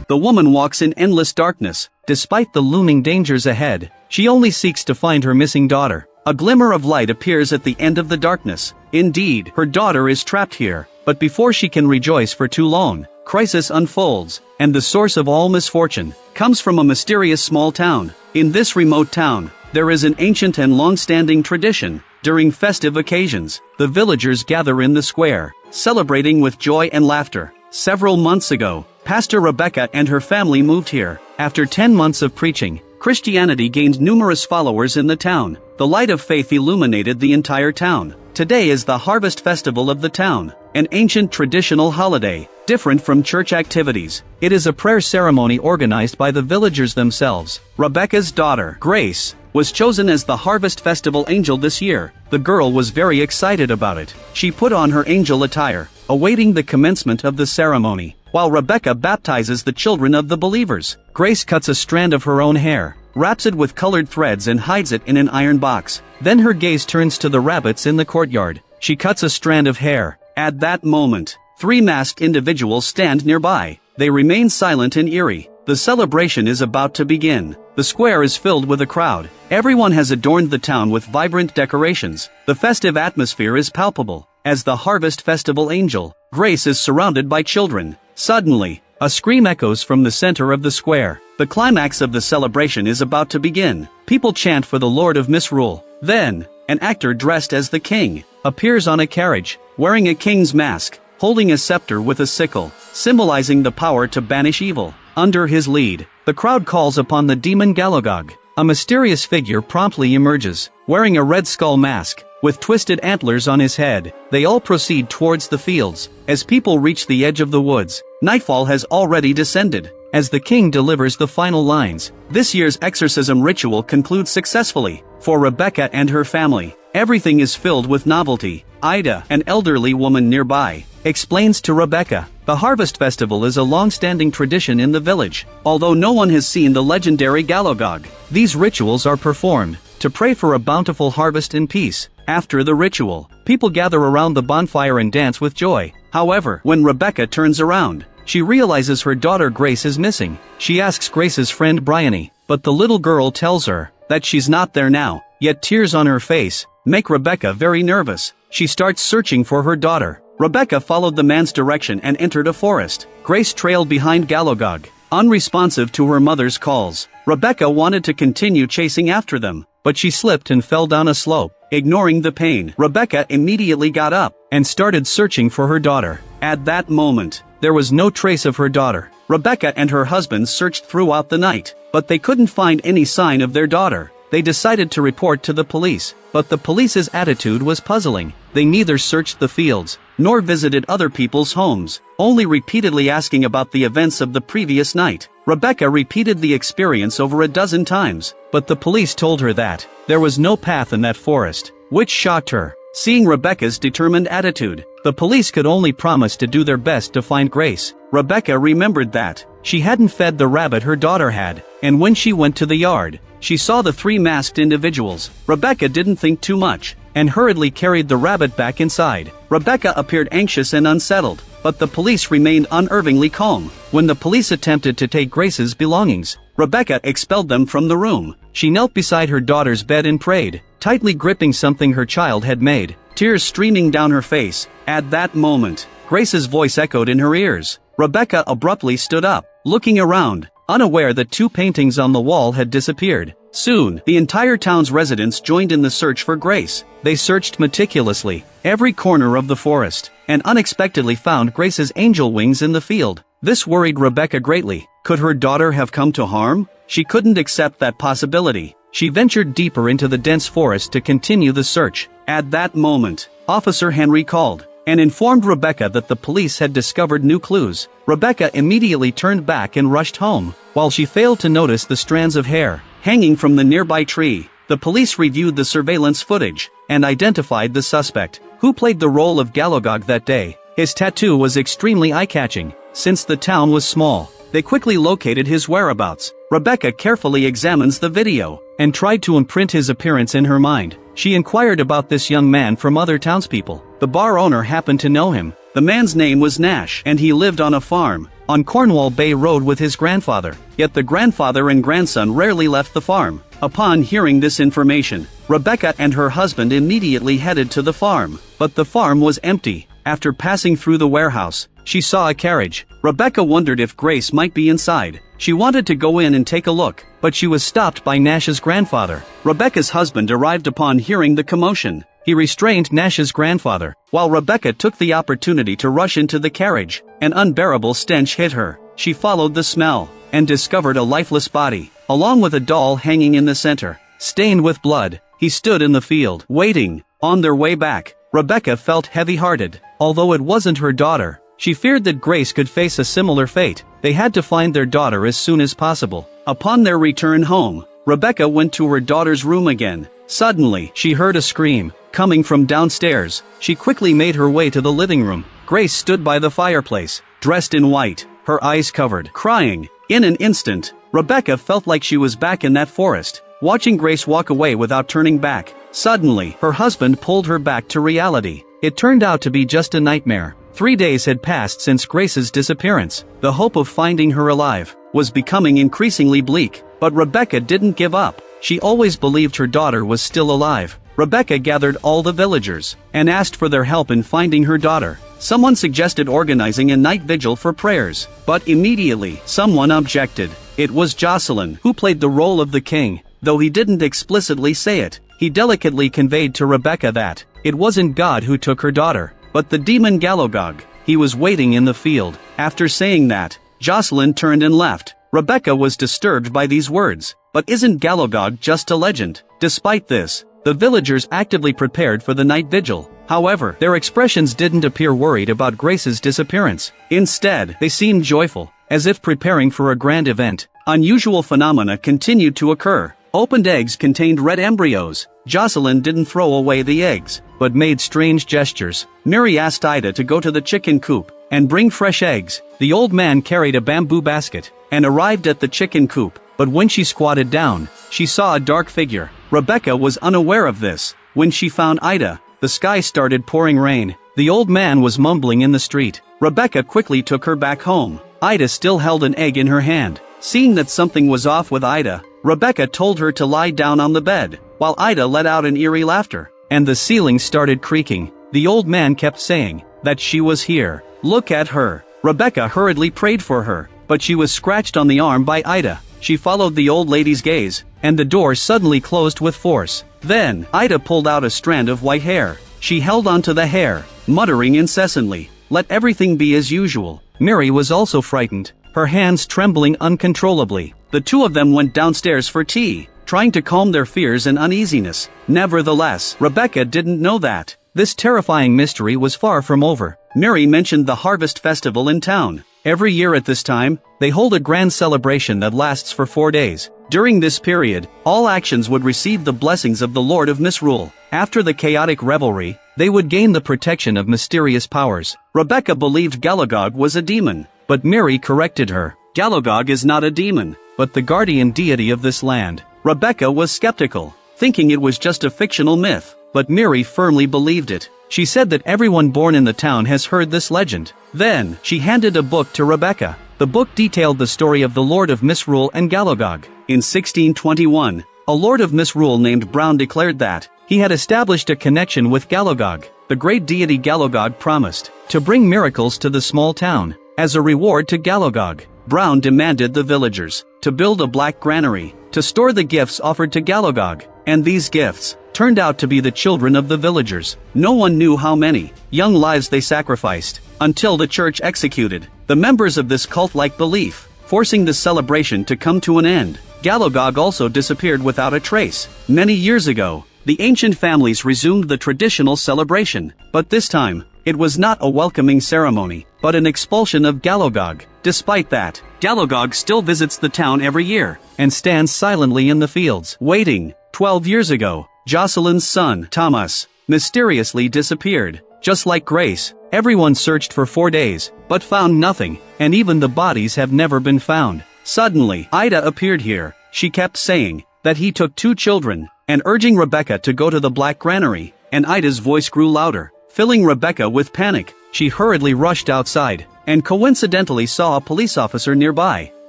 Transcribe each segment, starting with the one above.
The woman walks in endless darkness. Despite the looming dangers ahead, she only seeks to find her missing daughter. A glimmer of light appears at the end of the darkness. Indeed, her daughter is trapped here. But before she can rejoice for too long, crisis unfolds, and the source of all misfortune comes from a mysterious small town. In this remote town, there is an ancient and long-standing tradition. During festive occasions, the villagers gather in the square, celebrating with joy and laughter. Several months ago, Pastor Rebecca and her family moved here. After 10 months of preaching, Christianity gained numerous followers in the town. The light of faith illuminated the entire town. Today is the harvest festival of the town, an ancient traditional holiday, different from church activities. It is a prayer ceremony organized by the villagers themselves. Rebecca's daughter, Grace, was chosen as the Harvest Festival angel this year. The girl was very excited about it. She put on her angel attire, awaiting the commencement of the ceremony. While Rebecca baptizes the children of the believers, Grace cuts a strand of her own hair, wraps it with colored threads and hides it in an iron box. Then her gaze turns to the rabbits in the courtyard. She cuts a strand of hair. At that moment, 3 masked individuals stand nearby. They remain silent and eerie. The celebration is about to begin. The square is filled with a crowd. Everyone has adorned the town with vibrant decorations. The festive atmosphere is palpable. As the Harvest Festival angel, Grace is surrounded by children. Suddenly, a scream echoes from the center of the square. The climax of the celebration is about to begin. People chant for the Lord of Misrule. Then, an actor dressed as the king appears on a carriage, wearing a king's mask, holding a scepter with a sickle, symbolizing the power to banish evil. Under his lead, the crowd calls upon the demon Gallog. A mysterious figure promptly emerges, wearing a red skull mask, with twisted antlers on his head. They all proceed towards the fields. As people reach the edge of the woods, nightfall has already descended. As the king delivers the final lines, this year's exorcism ritual concludes successfully. For Rebecca and her family, everything is filled with novelty. Ida, an elderly woman nearby, explains to Rebecca, the Harvest Festival is a long-standing tradition in the village. Although no one has seen the legendary Gallog, these rituals are performed to pray for a bountiful harvest and peace. After the ritual, people gather around the bonfire and dance with joy. However, when Rebecca turns around, she realizes her daughter Grace is missing. She asks Grace's friend Bryony, but the little girl tells her that she's not there now. Yet tears on her face make Rebecca very nervous. She starts searching for her daughter. Rebecca followed the man's direction and entered a forest. Grace trailed behind Gallog, unresponsive to her mother's calls. Rebecca wanted to continue chasing after them, but she slipped and fell down a slope. Ignoring the pain, Rebecca immediately got up and started searching for her daughter. At that moment, there was no trace of her daughter. Rebecca and her husband searched throughout the night, but they couldn't find any sign of their daughter. They decided to report to the police, but the police's attitude was puzzling. They neither searched the fields, nor visited other people's homes, only repeatedly asking about the events of the previous night. Rebecca repeated the experience over a dozen times, but the police told her that there was no path in that forest, which shocked her. Seeing Rebecca's determined attitude, the police could only promise to do their best to find Grace. Rebecca remembered that she hadn't fed the rabbit her daughter had, and when she went to the yard, she saw the 3 masked individuals. Rebecca didn't think too much, and hurriedly carried the rabbit back inside. Rebecca appeared anxious and unsettled, but the police remained unerringly calm. When the police attempted to take Grace's belongings, Rebecca expelled them from the room. She knelt beside her daughter's bed and prayed, tightly gripping something her child had made, tears streaming down her face. At that moment, Grace's voice echoed in her ears. Rebecca abruptly stood up, looking around, unaware that 2 paintings on the wall had disappeared. Soon, the entire town's residents joined in the search for Grace. They searched meticulously, every corner of the forest, and unexpectedly found Grace's angel wings in the field. This worried Rebecca greatly. Could her daughter have come to harm? She couldn't accept that possibility. She ventured deeper into the dense forest to continue the search. At that moment, Officer Henry called and informed Rebecca that the police had discovered new clues. Rebecca immediately turned back and rushed home, while she failed to notice the strands of hair hanging from the nearby tree. The police reviewed the surveillance footage and identified the suspect, who played the role of Gallog that day. His tattoo was extremely eye-catching. Since the town was small, they quickly located his whereabouts. Rebecca carefully examines the video and tried to imprint his appearance in her mind. She inquired about this young man from other townspeople. The bar owner happened to know him. The man's name was Nash, and he lived on a farm. on Cornwall Bay Road with his grandfather. Yet the grandfather and grandson rarely left the farm. Upon hearing this information, Rebecca and her husband immediately headed to the farm. But the farm was empty. After passing through the warehouse, she saw a carriage. Rebecca wondered if Grace might be inside. She wanted to go in and take a look, but she was stopped by Nash's grandfather. Rebecca's husband arrived upon hearing the commotion. He restrained Nash's grandfather, while Rebecca took the opportunity to rush into the carriage. An unbearable stench hit her. She followed the smell, and discovered a lifeless body, along with a doll hanging in the center, stained with blood. He stood in the field, waiting. On their way back, Rebecca felt heavy-hearted. Although it wasn't her daughter, she feared that Grace could face a similar fate. They had to find their daughter as soon as possible. Upon their return home, Rebecca went to her daughter's room again. Suddenly, she heard a scream coming from downstairs. She quickly made her way to the living room. Grace stood by the fireplace, dressed in white, her eyes covered, crying. In an instant, Rebecca felt like she was back in that forest, watching Grace walk away without turning back. Suddenly, her husband pulled her back to reality. It turned out to be just a nightmare. 3 days had passed since Grace's disappearance. The hope of finding her alive was becoming increasingly bleak, but Rebecca didn't give up. She always believed her daughter was still alive. Rebecca gathered all the villagers and asked for their help in finding her daughter. Someone suggested organizing a night vigil for prayers, but immediately, someone objected. It was Jocelyn who played the role of the king. Though he didn't explicitly say it, he delicately conveyed to Rebecca that it wasn't God who took her daughter, but the demon Gallog. He was waiting in the field. After saying that, Jocelyn turned and left. Rebecca was disturbed by these words. But isn't Gallog just a legend? Despite this, the villagers actively prepared for the night vigil. However, their expressions didn't appear worried about Grace's disappearance. Instead, they seemed joyful, as if preparing for a grand event. Unusual phenomena continued to occur. Opened eggs contained red embryos. Jocelyn didn't throw away the eggs, but made strange gestures. Mary asked Ida to go to the chicken coop and bring fresh eggs. The old man carried a bamboo basket and arrived at the chicken coop, but when she squatted down, she saw a dark figure. Rebecca was unaware of this. When she found Ida, the sky started pouring rain. The old man was mumbling in the street. Rebecca quickly took her back home. Ida still held an egg in her hand. Seeing that something was off with Ida, Rebecca told her to lie down on the bed, while Ida let out an eerie laughter, and the ceiling started creaking. The old man kept saying that she was here. Look at her. Rebecca hurriedly prayed for her, but she was scratched on the arm by Ida. She followed the old lady's gaze, and the door suddenly closed with force. Then, Ida pulled out a strand of white hair. She held onto the hair, muttering incessantly, "Let everything be as usual." Mary was also frightened, her hands trembling uncontrollably. The two of them went downstairs for tea, trying to calm their fears and uneasiness. Nevertheless, Rebecca didn't know that this terrifying mystery was far from over. Mary mentioned the harvest festival in town. Every year at this time, they hold a grand celebration that lasts for 4 days. During this period, all actions would receive the blessings of the Lord of Misrule. After the chaotic revelry, they would gain the protection of mysterious powers. Rebecca believed Gallog was a demon, but Mary corrected her. Gallog is not a demon, but the guardian deity of this land. Rebecca was skeptical, thinking it was just a fictional myth, but Mary firmly believed it. She said that everyone born in the town has heard this legend. Then, she handed a book to Rebecca. The book detailed the story of the Lord of Misrule and Gallog. In 1621, a Lord of Misrule named Brown declared that he had established a connection with Gallog. The great deity Gallog promised to bring miracles to the small town. As a reward to Gallog, Brown demanded the villagers to build a black granary to store the gifts offered to Gallog, and these gifts turned out to be the children of the villagers. No one knew how many young lives they sacrificed, until the church executed the members of this cult-like belief, forcing the celebration to come to an end. Gallog also disappeared without a trace. Many years ago, the ancient families resumed the traditional celebration, but this time, it was not a welcoming ceremony, but an expulsion of Gallog. Despite that, Gallog still visits the town every year, and stands silently in the fields, waiting. 12 years ago, Jocelyn's son, Thomas, mysteriously disappeared. Just like Grace, everyone searched for 4 days, but found nothing, and even the bodies have never been found. Suddenly, Ida appeared here. She kept saying that he took 2 children, and urging Rebecca to go to the black granary, and Ida's voice grew louder, filling Rebecca with panic. She hurriedly rushed outside, and coincidentally saw a police officer nearby.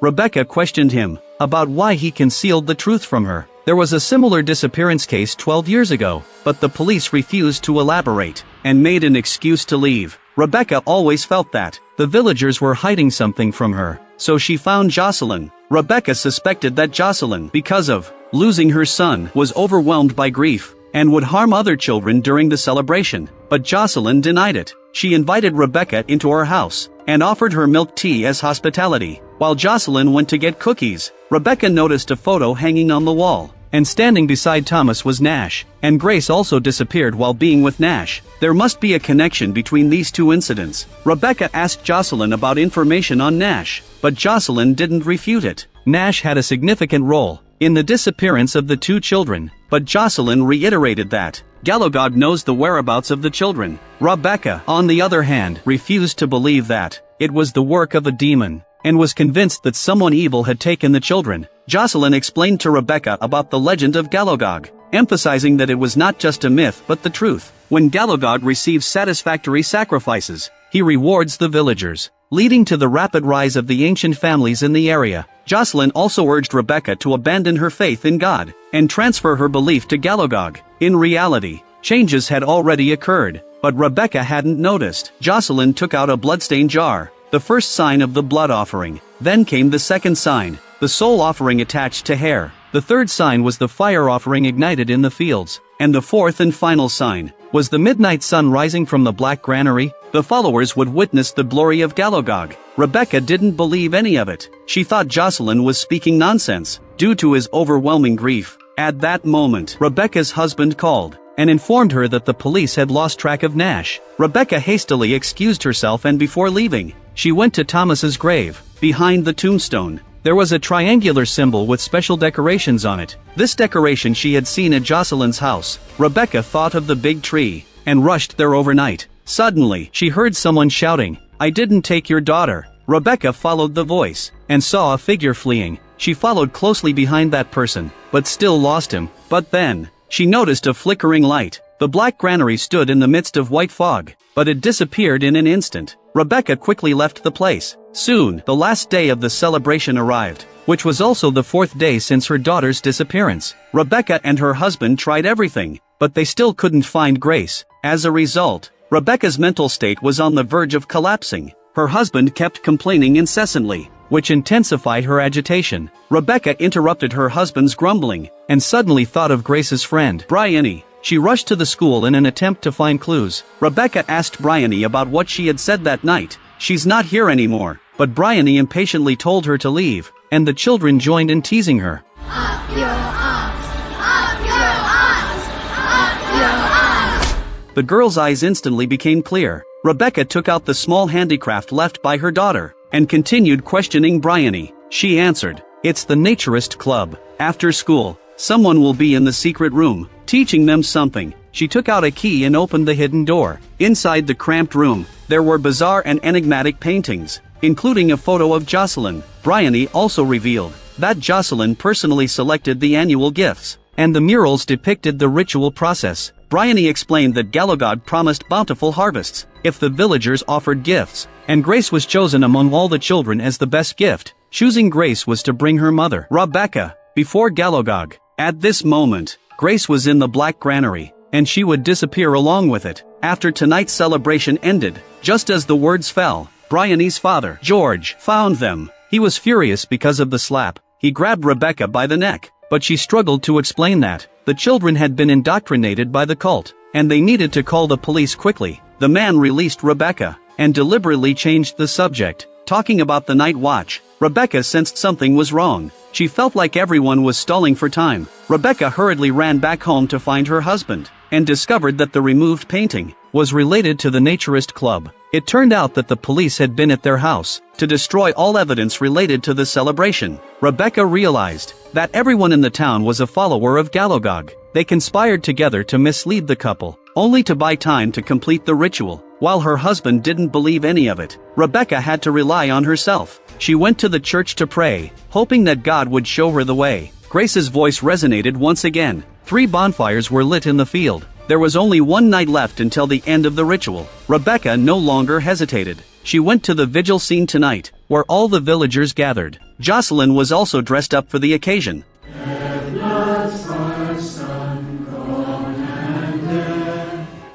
Rebecca questioned him about why he concealed the truth from her. There was a similar disappearance case 12 years ago, but the police refused to elaborate and made an excuse to leave. Rebecca always felt that the villagers were hiding something from her, so she found Jocelyn. Rebecca suspected that Jocelyn, because of losing her son, was overwhelmed by grief and would harm other children during the celebration, but Jocelyn denied it. She invited Rebecca into her house and offered her milk tea as hospitality. While Jocelyn went to get cookies, Rebecca noticed a photo hanging on the wall, and standing beside Thomas was Nash, and Grace also disappeared while being with Nash. There must be a connection between these two incidents. Rebecca asked Jocelyn about information on Nash, but Jocelyn didn't refute it. Nash had a significant role in the disappearance of the two children, but Jocelyn reiterated that Gallog knows the whereabouts of the children. Rebecca, on the other hand, refused to believe that it was the work of a demon, and was convinced that someone evil had taken the children. Jocelyn explained to Rebecca about the legend of Gallog, emphasizing that it was not just a myth but the truth. When Gallog receives satisfactory sacrifices, he rewards the villagers, leading to the rapid rise of the ancient families in the area. Jocelyn also urged Rebecca to abandon her faith in God and transfer her belief to Gallog. In reality, changes had already occurred, but Rebecca hadn't noticed. Jocelyn took out a bloodstained jar, the first sign of the blood offering. Then came the second sign, the soul offering attached to hair. The third sign was the fire offering ignited in the fields, and the fourth and final sign was the midnight sun rising from the black granary. The followers would witness the glory of Gallog. Rebecca didn't believe any of it. She thought Jocelyn was speaking nonsense, due to his overwhelming grief. At that moment, Rebecca's husband called and informed her that the police had lost track of Nash. Rebecca hastily excused herself, and before leaving, she went to Thomas's grave. Behind the tombstone, there was a triangular symbol with special decorations on it. This decoration she had seen at Jocelyn's house. Rebecca thought of the big tree and rushed there overnight. Suddenly, she heard someone shouting, "I didn't take your daughter." Rebecca followed the voice and saw a figure fleeing. She followed closely behind that person, but still lost him. But then, she noticed a flickering light. The black granary stood in the midst of white fog, but it disappeared in an instant. Rebecca quickly left the place. Soon, the last day of the celebration arrived, which was also the fourth day since her daughter's disappearance. Rebecca and her husband tried everything, but they still couldn't find Grace. As a result, Rebecca's mental state was on the verge of collapsing. Her husband kept complaining incessantly, which intensified her agitation. Rebecca interrupted her husband's grumbling, and suddenly thought of Grace's friend, Bryony. She rushed to the school in an attempt to find clues. Rebecca asked Bryony about what she had said that night. "She's not here anymore," but Bryony impatiently told her to leave, and the children joined in teasing her. Up your arms! Up your arms! Up your arms! The girl's eyes instantly became clear. Rebecca took out the small handicraft left by her daughter, and continued questioning Bryony. She answered, "It's the Naturist Club. After school, someone will be in the secret room, teaching them something." She took out a key and opened the hidden door. Inside the cramped room, there were bizarre and enigmatic paintings, including a photo of Jocelyn. Bryony also revealed that Jocelyn personally selected the annual gifts, and the murals depicted the ritual process. Bryony explained that Gallog promised bountiful harvests if the villagers offered gifts, and Grace was chosen among all the children as the best gift. Choosing Grace was to bring her mother, Rebecca, before Gallog. At this moment, Grace was in the black granary, and she would disappear along with it. After tonight's celebration ended, just as the words fell, Bryony's father, George, found them. He was furious because of the slap. He grabbed Rebecca by the neck, but she struggled to explain that the children had been indoctrinated by the cult, and they needed to call the police quickly. The man released Rebecca, and deliberately changed the subject, talking about the night watch. Rebecca sensed something was wrong. She felt like everyone was stalling for time. Rebecca hurriedly ran back home to find her husband, and discovered that the removed painting was related to the Naturist Club. It turned out that the police had been at their house to destroy all evidence related to the celebration. Rebecca realized that everyone in the town was a follower of Gallog. They conspired together to mislead the couple, only to buy time to complete the ritual. While her husband didn't believe any of it, Rebecca had to rely on herself. She went to the church to pray, hoping that God would show her the way. Grace's voice resonated once again. 3 bonfires were lit in the field. There was only one night left until the end of the ritual. Rebecca no longer hesitated. She went to the vigil scene tonight, where all the villagers gathered. Jocelyn was also dressed up for the occasion.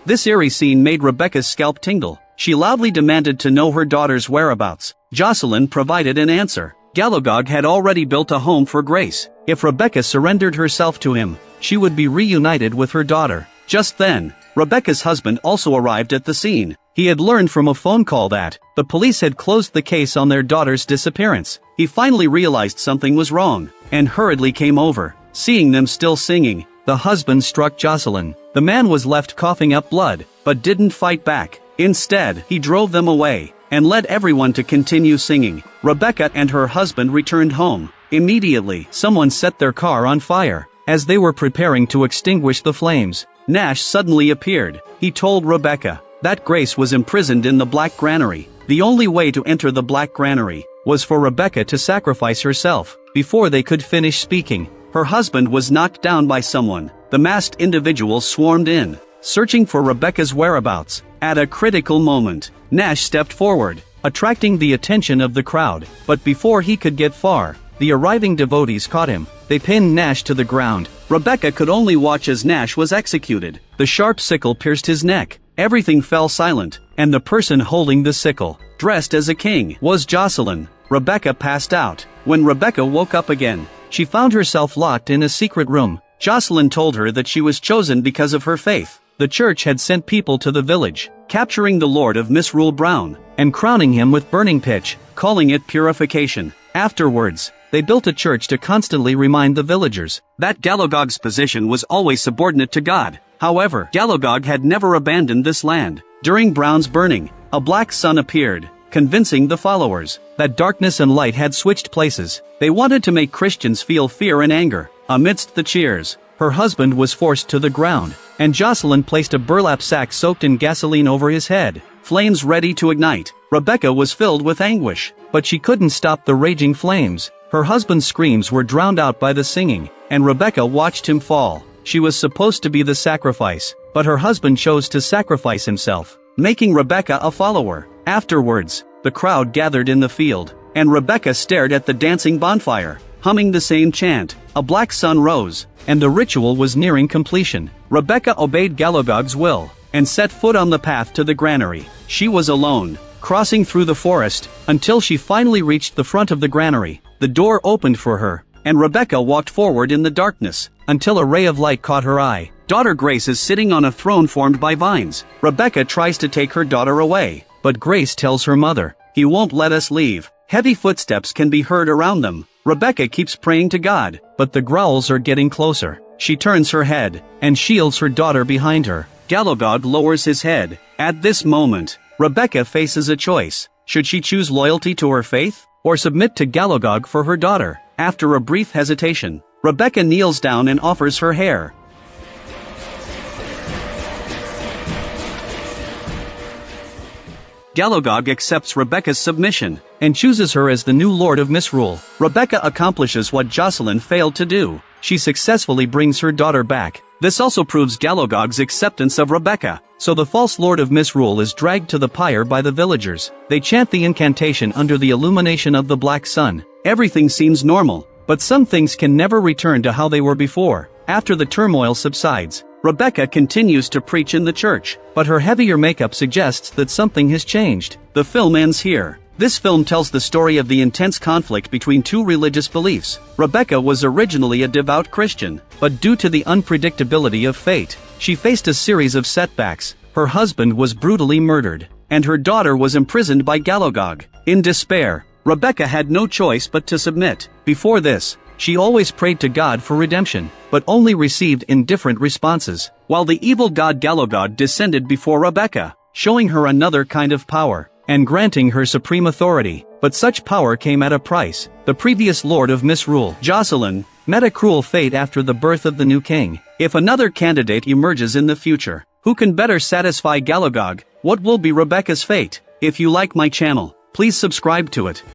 This eerie scene made Rebecca's scalp tingle. She loudly demanded to know her daughter's whereabouts. Jocelyn provided an answer. Gallog had already built a home for Grace. If Rebecca surrendered herself to him, she would be reunited with her daughter. Just then, Rebecca's husband also arrived at the scene. He had learned from a phone call that the police had closed the case on their daughter's disappearance. He finally realized something was wrong, and hurriedly came over. Seeing them still singing, the husband struck Jocelyn. The man was left coughing up blood, but didn't fight back. Instead, he drove them away, and led everyone to continue singing. Rebecca and her husband returned home. Immediately, someone set their car on fire. As they were preparing to extinguish the flames, Nash suddenly appeared. He told Rebecca that Grace was imprisoned in the Black Granary. The only way to enter the Black Granary was for Rebecca to sacrifice herself. Before they could finish speaking, her husband was knocked down by someone. The masked individuals swarmed in, searching for Rebecca's whereabouts. At a critical moment, Nash stepped forward, attracting the attention of the crowd. But before he could get far, the arriving devotees caught him. They pinned Nash to the ground. Rebecca could only watch as Nash was executed. The sharp sickle pierced his neck. Everything fell silent, and the person holding the sickle, dressed as a king, was Jocelyn. Rebecca passed out. When Rebecca woke up again, she found herself locked in a secret room. Jocelyn told her that she was chosen because of her faith. The church had sent people to the village, capturing the Lord of Misrule Brown, and crowning him with burning pitch, calling it purification. Afterwards, they built a church to constantly remind the villagers that Gallog's position was always subordinate to God. However, Gallog had never abandoned this land. During Brown's burning, a black sun appeared, convincing the followers that darkness and light had switched places. They wanted to make Christians feel fear and anger. Amidst the cheers, her husband was forced to the ground, and Jocelyn placed a burlap sack soaked in gasoline over his head, flames ready to ignite. Rebecca was filled with anguish, but she couldn't stop the raging flames. Her husband's screams were drowned out by the singing, and Rebecca watched him fall. She was supposed to be the sacrifice, but her husband chose to sacrifice himself, making Rebecca a follower. Afterwards, the crowd gathered in the field, and Rebecca stared at the dancing bonfire, humming the same chant. A black sun rose, and the ritual was nearing completion. Rebecca obeyed Gallog's will, and set foot on the path to the granary. She was alone, crossing through the forest, until she finally reached the front of the granary. The door opened for her, and Rebecca walked forward in the darkness, until a ray of light caught her eye. Daughter Grace is sitting on a throne formed by vines. Rebecca tries to take her daughter away, but Grace tells her mother, "He won't let us leave." Heavy footsteps can be heard around them. Rebecca keeps praying to God, but the growls are getting closer. She turns her head, and shields her daughter behind her. Gallog lowers his head. At this moment, Rebecca faces a choice. Should she choose loyalty to her faith, or submit to Gallog for her daughter? After a brief hesitation, Rebecca kneels down and offers her hair. Gallog accepts Rebecca's submission, and chooses her as the new Lord of Misrule. Rebecca accomplishes what Jocelyn failed to do. She successfully brings her daughter back. This also proves Gallog's acceptance of Rebecca. So the false Lord of Misrule is dragged to the pyre by the villagers. They chant the incantation under the illumination of the black sun. Everything seems normal, but some things can never return to how they were before. After the turmoil subsides, Rebecca continues to preach in the church, but her heavier makeup suggests that something has changed. The film ends here. This film tells the story of the intense conflict between two religious beliefs. Rebecca was originally a devout Christian, but due to the unpredictability of fate, she faced a series of setbacks. Her husband was brutally murdered, and her daughter was imprisoned by Gallog. In despair, Rebecca had no choice but to submit. Before this, she always prayed to God for redemption, but only received indifferent responses, while the evil god Gallog descended before Rebecca, showing her another kind of power, and granting her supreme authority. But such power came at a price. The previous Lord of Misrule, Jocelyn, met a cruel fate after the birth of the new king. If another candidate emerges in the future, who can better satisfy Gallog? What will be Rebecca's fate? If you like my channel, please subscribe to it.